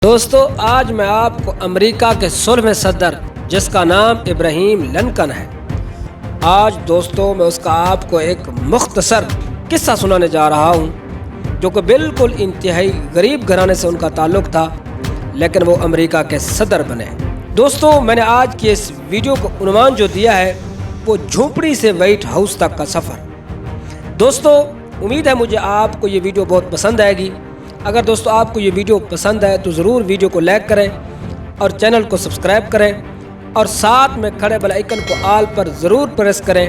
دوستو آج میں آپ کو امریکہ کے 16ویں صدر جس کا نام ابراہیم لنکن ہے، آج دوستو میں اس کا آپ کو ایک مختصر قصہ سنانے جا رہا ہوں جو کہ بالکل انتہائی غریب گھرانے سے ان کا تعلق تھا، لیکن وہ امریکہ کے صدر بنے۔ دوستو میں نے آج کی اس ویڈیو کو عنوان جو دیا ہے وہ جھونپڑی سے وائٹ ہاؤس تک کا سفر۔ دوستو امید ہے مجھے آپ کو یہ ویڈیو بہت پسند آئے گی۔ اگر دوستو آپ کو یہ ویڈیو پسند آئے تو ضرور ویڈیو کو لائک کریں اور چینل کو سبسکرائب کریں اور ساتھ میں کھڑے بیل آئیکن کو آل پر ضرور پریس کریں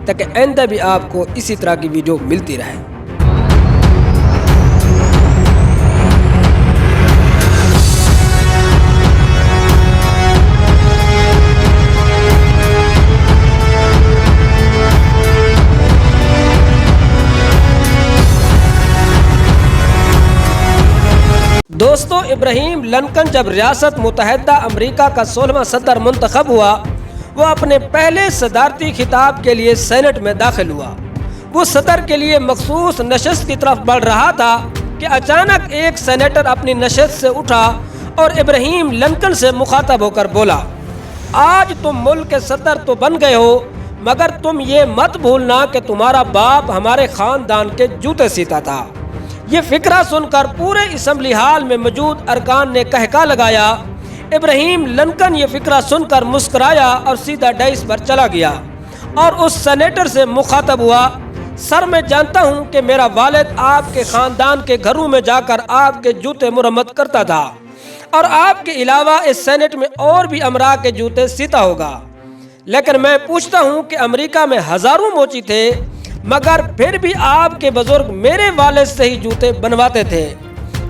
تاکہ آئندہ بھی آپ کو اسی طرح کی ویڈیو ملتی رہے۔ دوستو ابراہیم لنکن جب ریاست متحدہ امریکہ کا 16واں صدر منتخب ہوا، وہ اپنے پہلے صدارتی خطاب کے لیے سینٹ میں داخل ہوا۔ وہ صدر کے لیے مخصوص نشست کی طرف بڑھ رہا تھا کہ اچانک ایک سینیٹر اپنی نشست سے اٹھا اور ابراہیم لنکن سے مخاطب ہو کر بولا، آج تم ملک کے صدر تو بن گئے ہو، مگر تم یہ مت بھولنا کہ تمہارا باپ ہمارے خاندان کے جوتے سیتا تھا۔ یہ فکرہ سن کر پورے اسمبلی ہال میں موجود ارکان نے کہکا لگایا۔ ابراہیم لنکن یہ فکرہ سن کر مسکرایا اور سیدھا ڈائس پر چلا گیا اور اس سینیٹر سے مخاطب ہوا، سر میں جانتا ہوں کہ میرا والد آپ کے خاندان کے گھروں میں جا کر آپ کے جوتے مرمت کرتا تھا اور آپ کے علاوہ اس سینٹ میں اور بھی امراء کے جوتے سیتا ہوگا، لیکن میں پوچھتا ہوں کہ امریکہ میں ہزاروں موچی تھے، مگر پھر بھی آپ کے بزرگ میرے والد سے ہی جوتے بنواتے تھے۔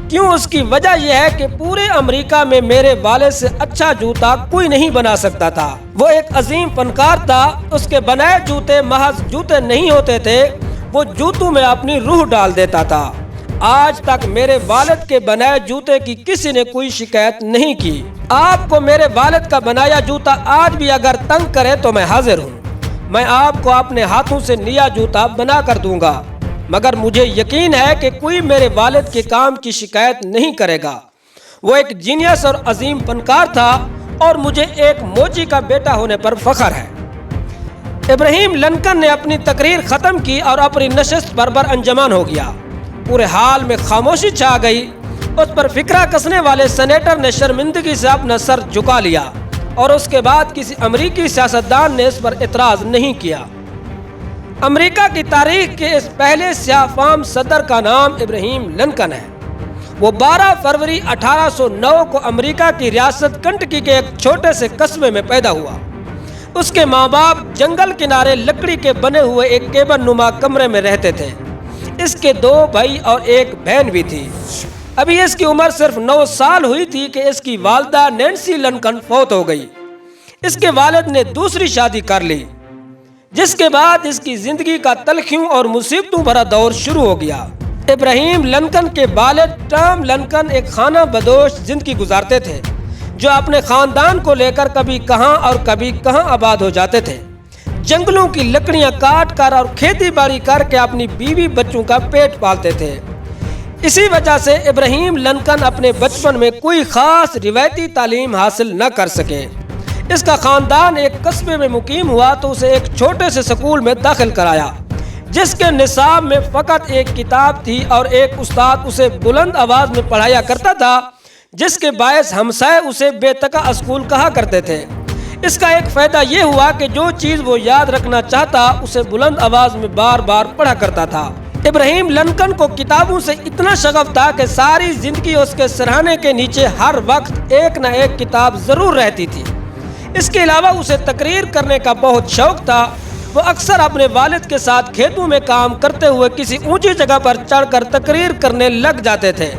کیوں؟ اس کی وجہ یہ ہے کہ پورے امریکہ میں میرے والد سے اچھا جوتا کوئی نہیں بنا سکتا تھا۔ وہ ایک عظیم فنکار تھا، اس کے بنائے جوتے محض جوتے نہیں ہوتے تھے، وہ جوتوں میں اپنی روح ڈال دیتا تھا۔ آج تک میرے والد کے بنائے جوتے کی کسی نے کوئی شکایت نہیں کی۔ آپ کو میرے والد کا بنایا جوتا آج بھی اگر تنگ کرے تو میں حاضر ہوں، میں آپ کو اپنے ہاتھوں سے نیا جوتا بنا کر دوں گا، مگر مجھے یقین ہے کہ کوئی میرے والد کے کام کی شکایت نہیں کرے گا۔ وہ ایک جینیس اور عظیم فنکار تھا اور مجھے ایک موچی کا بیٹا ہونے پر فخر ہے۔ ابراہیم لنکن نے اپنی تقریر ختم کی اور اپنی نشست پر انجمان ہو گیا۔ پورے حال میں خاموشی چھا گئی۔ اس پر فکرہ کسنے والے سینیٹر نے شرمندگی سے اپنا سر جھکا لیا اور اس کے بعد کسی امریکی سیاستدان نے اس پر اعتراض نہیں کیا۔ امریکہ کی تاریخ کے اس پہلے سیاہ فام صدر کا نام ابراہیم لنکن ہے۔ وہ 12 فروری 1809 کو امریکہ کی ریاست کنٹکی کے ایک چھوٹے سے قصبے میں پیدا ہوا۔ اس کے ماں باپ جنگل کنارے لکڑی کے بنے ہوئے ایک کیبن نما کمرے میں رہتے تھے۔ اس کے 2 بھائی اور ایک بہن بھی تھی۔ ابھی اس کی عمر صرف 9 سال ہوئی تھی کہ اس کی والدہ نینسی لنکن فوت ہو گئی۔ اس کے والد نے دوسری شادی کر لی، جس کے بعد اس کی زندگی کا تلخیوں اور مصیبتوں بھرا دور شروع ہو گیا۔ ابراہیم لنکن کے والد ٹام لنکن ایک خانہ بدوش زندگی گزارتے تھے، جو اپنے خاندان کو لے کر کبھی کہاں اور کبھی کہاں آباد ہو جاتے تھے۔ جنگلوں کی لکڑیاں کاٹ کر اور کھیتی باڑی کر کے اپنی بیوی بچوں کا پیٹ پالتے تھے۔ اسی وجہ سے ابراہیم لنکن اپنے بچپن میں کوئی خاص روایتی تعلیم حاصل نہ کر سکے۔ اس کا خاندان ایک قصبے میں مقیم ہوا تو اسے ایک چھوٹے سے سکول میں داخل کرایا، جس کے نصاب میں فقط ایک کتاب تھی اور ایک استاد اسے بلند آواز میں پڑھایا کرتا تھا، جس کے باعث ہمسائے اسے بے تکا اسکول کہا کرتے تھے۔ اس کا ایک فائدہ یہ ہوا کہ جو چیز وہ یاد رکھنا چاہتا اسے بلند آواز میں بار بار پڑھا کرتا تھا۔ ابراہیم لنکن کو کتابوں سے اتنا شغف تھا کہ ساری زندگی اس کے سرہانے کے نیچے ہر وقت ایک نہ ایک کتاب ضرور رہتی تھی۔ اس کے علاوہ اسے تقریر کرنے کا بہت شوق تھا۔ وہ اکثر اپنے والد کے ساتھ کھیتوں میں کام کرتے ہوئے کسی اونچی جگہ پر چڑھ کر تقریر کرنے لگ جاتے تھے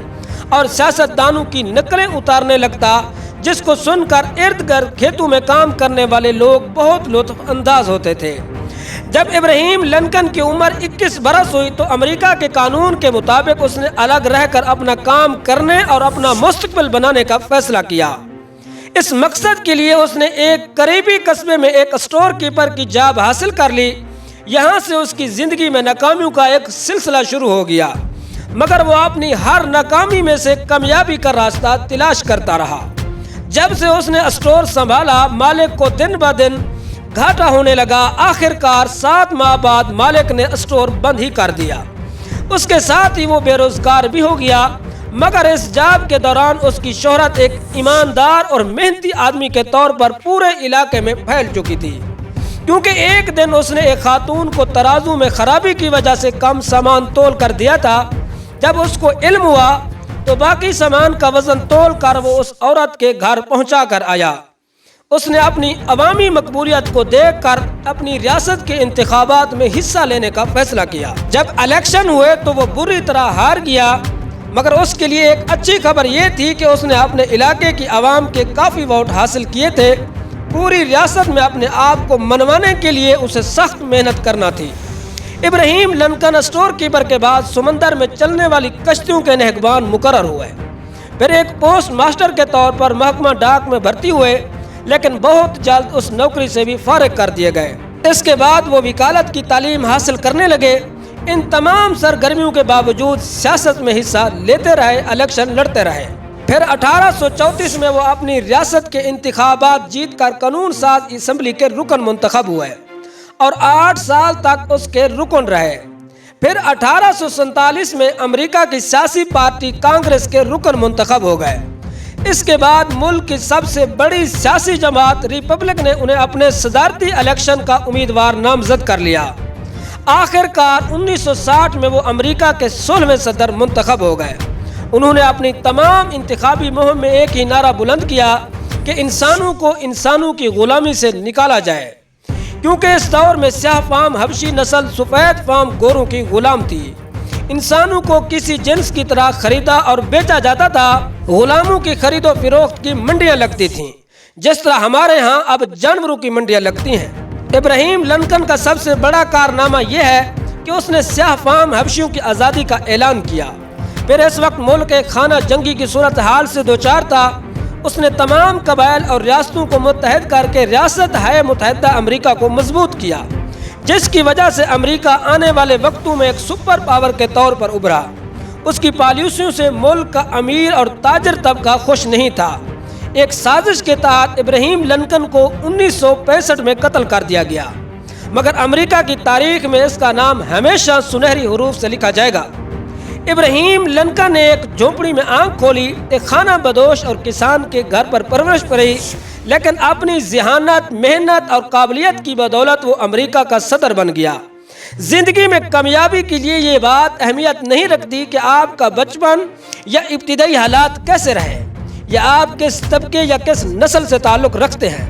اور سیاستدانوں کی نقلیں اتارنے لگتا، جس کو سن کر ارد گرد کھیتوں میں کام کرنے والے لوگ بہت لطف انداز ہوتے تھے۔ جب ابراہیم لنکن کی عمر 21 برس ہوئی تو امریکہ کے قانون کے مطابق اس نے الگ رہ کر اپنا کام کرنے اور اپنا مستقبل بنانے کا فیصلہ کیا۔ اس مقصد کے لیے اس نے ایک قریبی قصبے میں ایک اسٹور کیپر کی جاب حاصل کر لی۔ یہاں سے اس کی زندگی میں ناکامیوں کا ایک سلسلہ شروع ہو گیا۔ مگر وہ اپنی ہر ناکامی میں سے کامیابی کا راستہ تلاش کرتا رہا۔ جب سے اس نے اسٹور سنبھالا، مالک کو دن بہ دن گھاٹا ہونے لگا۔ آخر کار 7 ماہ بعد مالک نے اسٹور بند ہی کر دیا۔ اس کے ساتھ ہی وہ بے روزگار بھی ہو گیا، مگر اس جاب کے دوران اس کی شہرت ایک ایماندار اور محنتی آدمی کے طور پر پورے علاقے میں پھیل چکی تھی، کیونکہ ایک دن اس نے ایک خاتون کو ترازو میں خرابی کی وجہ سے کم سامان تول کر دیا تھا۔ جب اس کو علم ہوا تو باقی سامان کا وزن تول کر وہ اس عورت کے گھر پہنچا کر آیا۔ اس نے اپنی عوامی مقبولیت کو دیکھ کر اپنی ریاست کے انتخابات میں حصہ لینے کا فیصلہ کیا۔ جب الیکشن ہوئے تو وہ بری طرح ہار گیا، مگر اس کے لیے ایک اچھی خبر یہ تھی کہ اس نے اپنے علاقے کی عوام کے کافی ووٹ حاصل کیے تھے۔ پوری ریاست میں اپنے آپ کو منوانے کے لیے اسے سخت محنت کرنا تھی۔ ابراہیم لنکن اسٹور کیپر کے بعد سمندر میں چلنے والی کشتیوں کے نگہبان مقرر ہوئے، پھر ایک پوسٹ ماسٹر کے طور پر محکمہ ڈاک میں بھرتی ہوئے، لیکن بہت جلد اس نوکری سے بھی فارغ کر دیے گئے۔ اس کے بعد وہ وکالت کی تعلیم حاصل کرنے لگے۔ ان تمام سرگرمیوں کے باوجود سیاست میں حصہ لیتے رہے، الیکشن لڑتے رہے۔ پھر 1834 میں وہ اپنی ریاست کے انتخابات جیت کر قانون ساز اسمبلی کے رکن منتخب ہوئے اور 8 سال تک اس کے رکن رہے۔ پھر 1847 میں امریکہ کی سیاسی پارٹی کانگریس کے رکن منتخب ہو گئے۔ اس کے بعد ملک کی سب سے بڑی سیاسی جماعت ریپبلک نے انہیں اپنے صدارتی الیکشن کا امیدوار نامزد کر لیا۔ آخر کار 1960 میں وہ امریکہ کے 16ویں صدر منتخب ہو گئے۔ انہوں نے اپنی تمام انتخابی مہم میں ایک ہی نعرہ بلند کیا کہ انسانوں کو انسانوں کی غلامی سے نکالا جائے، کیونکہ اس دور میں سیاہ فام حبشی نسل سفید فام گوروں کی غلام تھی۔ انسانوں کو کسی جنس کی طرح خریدا اور بیچا جاتا تھا۔ غلاموں کی خرید و فروخت کی منڈیاں لگتی تھیں، جس طرح ہمارے ہاں اب جانوروں کی منڈیاں لگتی ہیں۔ ابراہیم لنکن کا سب سے بڑا کارنامہ یہ ہے کہ اس نے سیاہ فام حبشیوں کی آزادی کا اعلان کیا۔ پھر اس وقت ملک ایک خانہ جنگی کی صورتحال سے دوچار تھا۔ اس نے تمام قبائل اور ریاستوں کو متحد کر کے ریاست ہائے متحدہ امریکہ کو مضبوط کیا، جس کی وجہ سے امریکہ آنے والے وقتوں میں ایک سپر پاور کے طور پر ابھرا۔ اس کی پالیسیوں سے ملک کا امیر اور تاجر طبقہ خوش نہیں تھا۔ ایک سازش کے تحت ابراہیم لنکن کو 1965 میں قتل کر دیا گیا، مگر امریکہ کی تاریخ میں اس کا نام ہمیشہ سنہری حروف سے لکھا جائے گا۔ ابراہیم لنکن نے ایک جھونپڑی میں آنکھ کھولی، ایک خانہ بدوش اور کسان کے گھر پر پرورش پائی، لیکن اپنی ذہانت، محنت اور قابلیت کی بدولت وہ امریکہ کا صدر بن گیا۔ زندگی میں کامیابی کے لیے یہ بات اہمیت نہیں رکھتی کہ آپ کا بچپن یا ابتدائی حالات کیسے رہے، یا آپ کس طبقے یا کس نسل سے تعلق رکھتے ہیں۔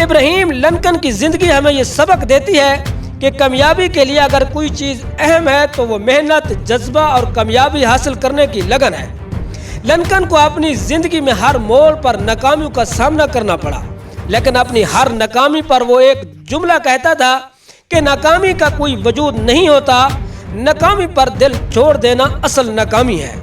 ابراہیم لنکن کی زندگی ہمیں یہ سبق دیتی ہے کہ کامیابی کے لیے اگر کوئی چیز اہم ہے تو وہ محنت، جذبہ اور کامیابی حاصل کرنے کی لگن ہے۔ لنکن کو اپنی زندگی میں ہر موڑ پر ناکامیوں کا سامنا کرنا پڑا، لیکن اپنی ہر ناکامی پر وہ ایک جملہ کہتا تھا کہ ناکامی کا کوئی وجود نہیں ہوتا، ناکامی پر دل چھوڑ دینا اصل ناکامی ہے۔